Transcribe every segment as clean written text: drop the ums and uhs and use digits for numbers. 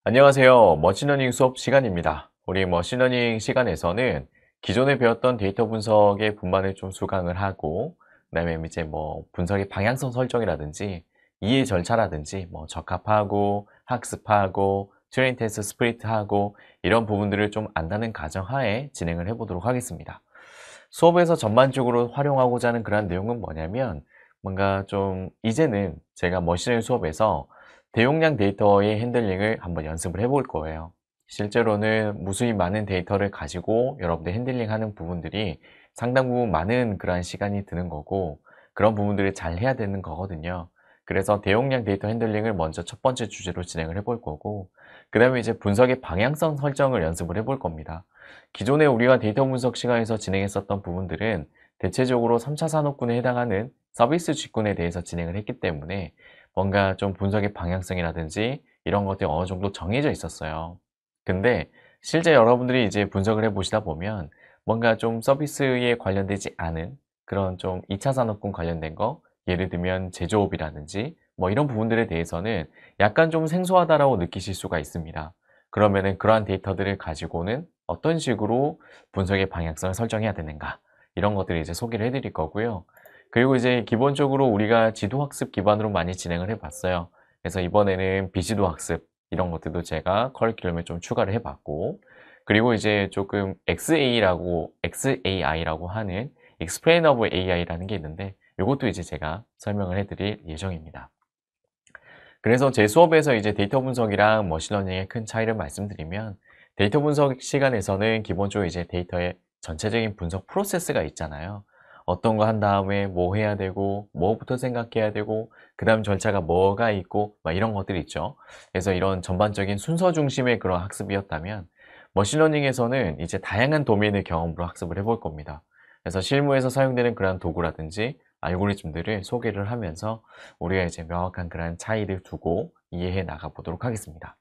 안녕하세요. 머신러닝 수업 시간입니다. 우리 머신러닝 시간에서는 기존에 배웠던 데이터 분석의 분반을 좀 수강을 하고, 그다음에 이제 뭐 분석의 방향성 설정이라든지 이해 절차라든지 뭐 적합하고 학습하고 트레인 테스트 스프리트하고 이런 부분들을 좀 안다는 가정하에 진행을 해보도록 하겠습니다. 수업에서 전반적으로 활용하고자 하는 그런 내용은 뭐냐면, 뭔가 좀 이제는 제가 머신러닝 수업에서 대용량 데이터의 핸들링을 한번 연습을 해볼 거예요. 실제로는 무수히 많은 데이터를 가지고 여러분들 핸들링하는 부분들이 상당 부분 많은 그러한 시간이 드는 거고, 그런 부분들을 잘 해야 되는 거거든요. 그래서 대용량 데이터 핸들링을 먼저 첫 번째 주제로 진행을 해볼 거고, 그 다음에 이제 분석의 방향성 설정을 연습을 해볼 겁니다. 기존에 우리가 데이터 분석 시간에서 진행했었던 부분들은 대체적으로 3차 산업군에 해당하는 서비스 직군에 대해서 진행을 했기 때문에 뭔가 좀 분석의 방향성이라든지 이런 것들이 어느 정도 정해져 있었어요. 근데 실제 여러분들이 이제 분석을 해보시다 보면 뭔가 좀 서비스에 관련되지 않은 그런 좀 2차 산업군 관련된 거, 예를 들면 제조업이라든지 뭐 이런 부분들에 대해서는 약간 좀 생소하다라고 느끼실 수가 있습니다. 그러면은 그러한 데이터들을 가지고는 어떤 식으로 분석의 방향성을 설정해야 되는가, 이런 것들을 이제 소개를 해드릴 거고요. 그리고 이제 기본적으로 우리가 지도학습 기반으로 많이 진행을 해봤어요. 그래서 이번에는 비지도 학습 이런 것들도 제가 커리큘럼에 좀 추가를 해봤고, 그리고 이제 조금 XAI라고 하는 Explainable AI라는 게 있는데, 이것도 이제 제가 설명을 해드릴 예정입니다. 그래서 제 수업에서 이제 데이터 분석이랑 머신러닝의 큰 차이를 말씀드리면, 데이터 분석 시간에서는 기본적으로 이제 데이터의 전체적인 분석 프로세스가 있잖아요. 어떤 거 한 다음에 뭐 해야 되고, 뭐부터 생각해야 되고, 그 다음 절차가 뭐가 있고, 막 이런 것들이 있죠. 그래서 이런 전반적인 순서 중심의 그런 학습이었다면, 머신러닝에서는 이제 다양한 도메인의 경험으로 학습을 해볼 겁니다. 그래서 실무에서 사용되는 그런 도구라든지 알고리즘들을 소개를 하면서 우리가 이제 명확한 그런 차이를 두고 이해해 나가 보도록 하겠습니다.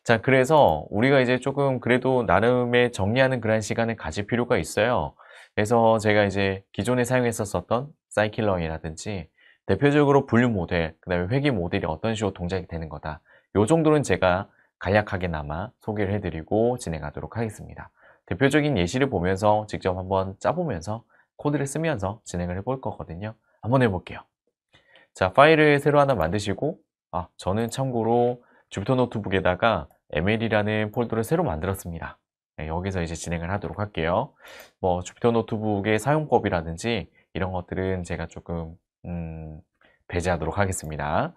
자, 그래서 우리가 이제 조금 그래도 나름의 정리하는 그런 시간을 가질 필요가 있어요. 그래서 제가 이제 기존에 사용했었던 사이클런이라든지 대표적으로 분류 모델, 그 다음에 회귀 모델이 어떤 식으로 동작이 되는 거다. 요 정도는 제가 간략하게나마 소개를 해드리고 진행하도록 하겠습니다. 대표적인 예시를 보면서 직접 한번 짜보면서 코드를 쓰면서 진행을 해볼 거거든요. 한번 해볼게요. 자, 파일을 새로 하나 만드시고, 저는 참고로 주피터 노트북에다가 ml이라는 폴더를 새로 만들었습니다. 네, 여기서 이제 진행을 하도록 할게요. 뭐 주피터 노트북의 사용법이라든지 이런 것들은 제가 조금 배제하도록 하겠습니다.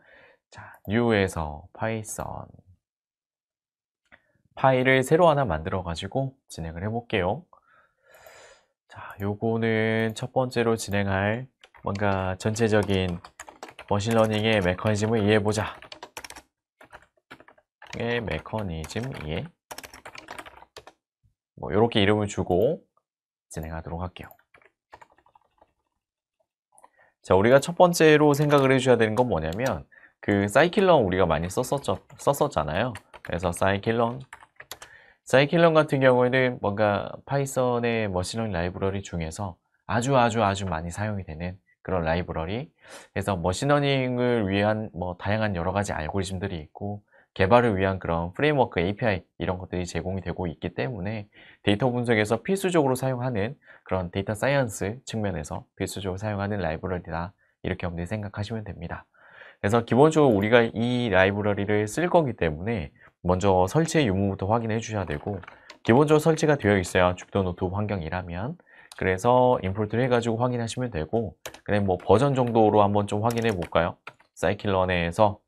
자, new에서 파이썬 파일을 새로 하나 만들어 가지고 진행을 해볼게요. 자, 요거는 첫 번째로 진행할 뭔가 전체적인 머신러닝의 메커니즘을 이해해보자. 의 메커니즘 이해. 뭐 이렇게 이름을 주고 진행하도록 할게요. 자, 우리가 첫 번째로 생각을 해줘야 되는 건 뭐냐면 그 사이클런 우리가 많이 썼었잖아요. 그래서 사이클런 같은 경우에는 뭔가 파이썬의 머신러닝 라이브러리 중에서 아주 많이 사용이 되는 그런 라이브러리. 그래서 머신러닝을 위한 뭐 다양한 여러 가지 알고리즘들이 있고 개발을 위한 그런 프레임워크 API 이런 것들이 제공이 되고 있기 때문에 데이터 분석에서 필수적으로 사용하는 그런 데이터 사이언스 측면에서 필수적으로 사용하는 라이브러리다, 이렇게 여러분들이 생각하시면 됩니다. 그래서 기본적으로 우리가 이 라이브러리를 쓸 거기 때문에 먼저 설치의 유무부터 확인해 주셔야 되고, 기본적으로 설치가 되어 있어야 주피터 노트북 환경이라면, 그래서 임포트를 해가지고 확인하시면 되고, 그다음에 뭐 버전 정도로 한번 좀 확인해 볼까요? 사이클런에서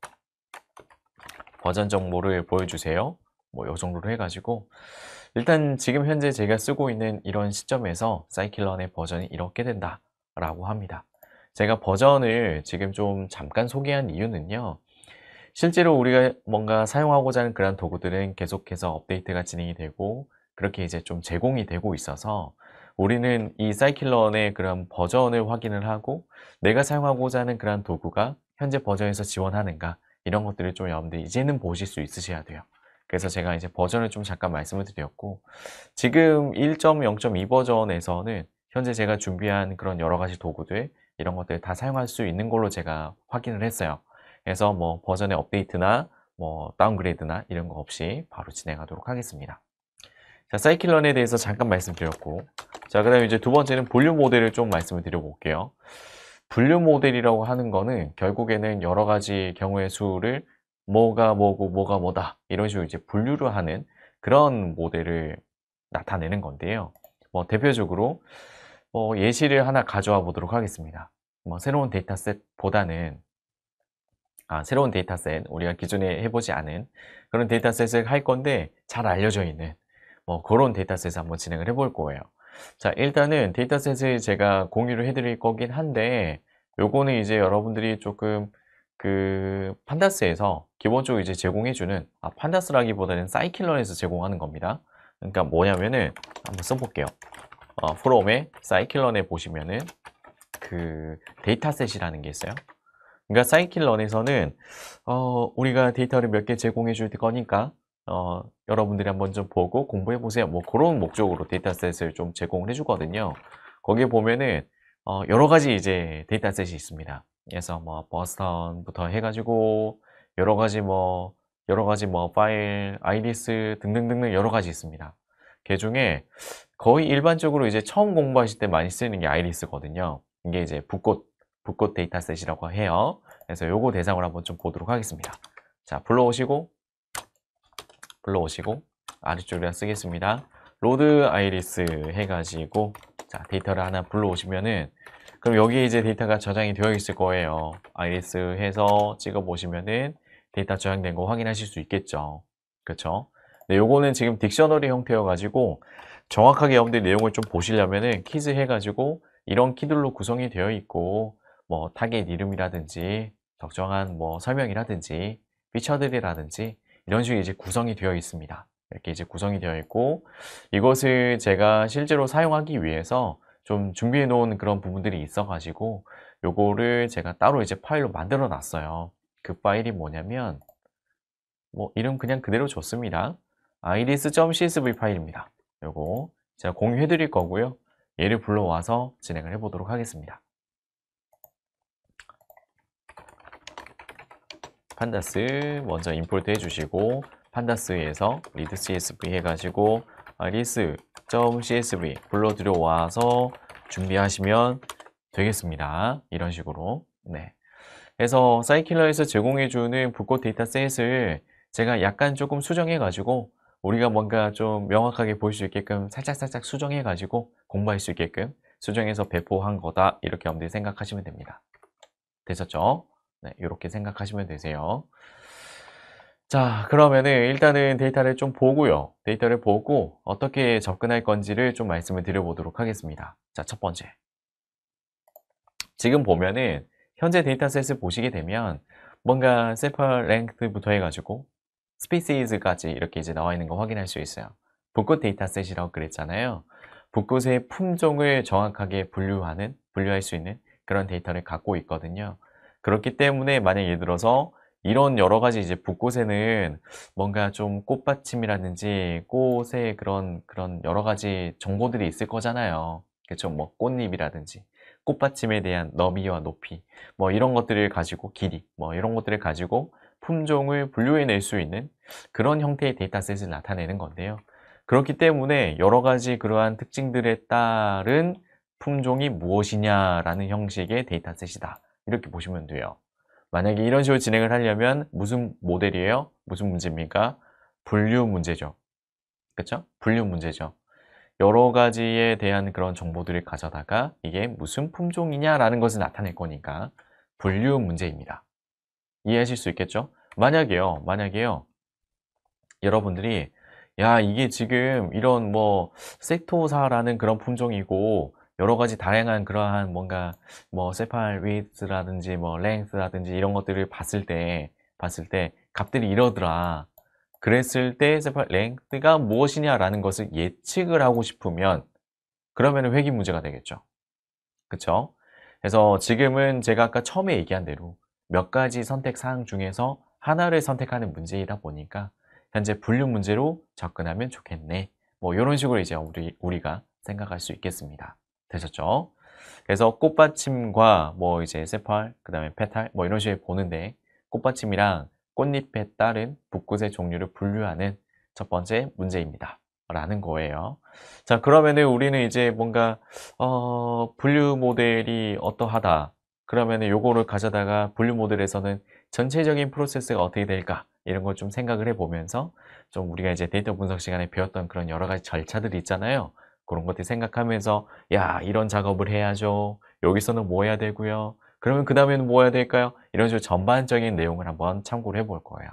버전 정보를 보여주세요. 뭐 이 정도로 해가지고 일단 지금 현재 제가 쓰고 있는 이런 시점에서 사이클런의 버전이 이렇게 된다 라고 합니다. 제가 버전을 지금 좀 잠깐 소개한 이유는요, 실제로 우리가 뭔가 사용하고자 하는 그런 도구들은 계속해서 업데이트가 진행이 되고 그렇게 이제 좀 제공이 되고 있어서 우리는 이 사이클런의 그런 버전을 확인을 하고 내가 사용하고자 하는 그런 도구가 현재 버전에서 지원하는가, 이런 것들을 좀 여러분들이 이제는 보실 수 있으셔야 돼요. 그래서 제가 이제 버전을 좀 잠깐 말씀을 드렸고, 지금 1.0.2 버전에서는 현재 제가 준비한 그런 여러 가지 도구들 이런 것들 다 사용할 수 있는 걸로 제가 확인을 했어요. 그래서 뭐 버전의 업데이트나 뭐 다운그레이드나 이런 거 없이 바로 진행하도록 하겠습니다. 자, 사이클런에 대해서 잠깐 말씀드렸고, 자, 그 다음에 이제 두 번째는 분류 모델을 좀 말씀을 드려볼게요. 분류 모델이라고 하는 거는 결국에는 여러 가지 경우의 수를 뭐가 뭐고 뭐가 뭐다 이런 식으로 이제 분류를 하는 그런 모델을 나타내는 건데요. 뭐 대표적으로 예시를 하나 가져와 보도록 하겠습니다. 뭐 새로운 데이터셋보다는 새로운 데이터셋, 우리가 기존에 해보지 않은 그런 데이터셋을 할 건데 잘 알려져 있는 뭐 그런 데이터셋을 한번 진행을 해볼 거예요. 자, 일단은 데이터셋을 제가 공유를 해드릴 거긴 한데 요거는 이제 여러분들이 조금 그 판다스에서 기본적으로 이제 제공해주는 판다스라기보다는 사이클런에서 제공하는 겁니다. 그러니까 뭐냐면은 한번 써볼게요. 프롬의 사이클런에 보시면은 그 데이터셋이라는 게 있어요. 그러니까 사이클런에서는 우리가 데이터를 몇 개 제공해 줄 거니까 여러분들이 한번 좀 보고 공부해 보세요. 뭐 그런 목적으로 데이터셋을 좀 제공을 해 주거든요. 거기에 보면은 여러 가지 이제 데이터셋이 있습니다. 그래서 뭐 버스턴부터 해가지고 여러 가지 뭐 파일, 아이리스 등등등등 여러 가지 있습니다. 그 중에 거의 일반적으로 이제 처음 공부하실 때 많이 쓰는 게 아이리스거든요. 이게 이제 붓꽃 데이터셋이라고 해요. 그래서 요거 대상으로 한번 좀 보도록 하겠습니다. 자, 불러오시고 아래쪽에다 쓰겠습니다. 로드 아이리스 해가지고 자, 데이터를 하나 불러오시면은 그럼 여기에 이제 데이터가 저장이 되어 있을 거예요. 아이리스 해서 찍어 보시면은 데이터 저장된 거 확인하실 수 있겠죠. 그렇죠? 네, 요거는 지금 딕셔너리 형태여 가지고 정확하게 여러분들 내용을 좀 보시려면은 키즈 해가지고 이런 키들로 구성이 되어 있고 뭐 타겟 이름이라든지 적정한 뭐 설명이라든지 피처들이라든지 이런 식으로 이제 구성이 되어 있습니다. 이렇게 이제 구성이 되어 있고 이것을 제가 실제로 사용하기 위해서 좀 준비해 놓은 그런 부분들이 있어 가지고 요거를 제가 따로 이제 파일로 만들어 놨어요. 그 파일이 뭐냐면 뭐 이름 그냥 그대로 줬습니다. iris.csv 파일입니다. 요거 제가 공유해 드릴 거고요. 얘를 불러와서 진행을 해 보도록 하겠습니다. 판다스 먼저 임포트 해주시고 판다스에서 read.csv 해가지고 iris.csv 불러 들여와서 준비하시면 되겠습니다. 이런 식으로. 네. 그래서 사이클러에서 제공해주는 붓꽃 데이터셋을 제가 약간 조금 수정해가지고 우리가 뭔가 좀 명확하게 볼 수 있게끔 살짝 수정해가지고 공부할 수 있게끔 수정해서 배포한 거다. 이렇게 여러분들이 생각하시면 됩니다. 되셨죠? 네, 이렇게 생각하시면 되세요. 자, 그러면은 일단은 데이터를 좀 보고요. 데이터를 보고 어떻게 접근할 건지를 좀 말씀을 드려보도록 하겠습니다. 자, 첫 번째. 지금 보면은 현재 데이터셋을 보시게 되면 뭔가 샘플 랭크부터 해가지고 스피시즈까지 이렇게 이제 나와 있는 거 확인할 수 있어요. 붓꽃 데이터셋이라고 그랬잖아요. 붓꽃의 품종을 정확하게 분류할 수 있는 그런 데이터를 갖고 있거든요. 그렇기 때문에 만약 예를 들어서 이런 여러 가지 이제 붓꽃에는 뭔가 좀 꽃받침이라든지 꽃의 그런 여러 가지 정보들이 있을 거잖아요. 그렇죠? 뭐 꽃잎이라든지 꽃받침에 대한 너비와 높이 뭐 이런 것들을 가지고 길이 뭐 이런 것들을 가지고 품종을 분류해낼 수 있는 그런 형태의 데이터셋을 나타내는 건데요. 그렇기 때문에 여러 가지 그러한 특징들에 따른 품종이 무엇이냐라는 형식의 데이터셋이다. 이렇게 보시면 돼요. 만약에 이런 식으로 진행을 하려면 무슨 모델이에요? 무슨 문제입니까? 분류 문제죠. 그렇죠? 분류 문제죠. 여러 가지에 대한 그런 정보들을 가져다가 이게 무슨 품종이냐라는 것을 나타낼 거니까 분류 문제입니다. 이해하실 수 있겠죠? 만약에요. 여러분들이 야, 이게 지금 이런 뭐 섹토사라는 그런 품종이고 여러 가지 다양한 그러한 뭔가 뭐 세팔 위드라든지 뭐 랭스라든지 이런 것들을 봤을 때 값들이 이러더라. 그랬을 때 세팔 랭스가 무엇이냐라는 것을 예측을 하고 싶으면 그러면 회귀 문제가 되겠죠. 그쵸? 그래서 지금은 제가 아까 처음에 얘기한 대로 몇 가지 선택 사항 중에서 하나를 선택하는 문제이다 보니까 현재 분류 문제로 접근하면 좋겠네. 뭐 이런 식으로 이제 우리가 생각할 수 있겠습니다. 되셨죠? 그래서 꽃받침과 뭐 이제 세팔, 그 다음에 페탈 뭐 이런 식으로 보는데 꽃받침이랑 꽃잎에 따른 붓굿의 종류를 분류하는 첫 번째 문제입니다. 라는 거예요. 자, 그러면은 우리는 이제 뭔가, 분류 모델이 어떠하다. 그러면은 요거를 가져다가 분류 모델에서는 전체적인 프로세스가 어떻게 될까? 이런 걸 좀 생각을 해 보면서 좀 우리가 이제 데이터 분석 시간에 배웠던 그런 여러 가지 절차들이 있잖아요. 그런 것들 생각하면서, 야, 이런 작업을 해야죠. 여기서는 뭐 해야 되고요. 그러면 그 다음에는 뭐 해야 될까요? 이런 식으로 전반적인 내용을 한번 참고를 해볼 거예요.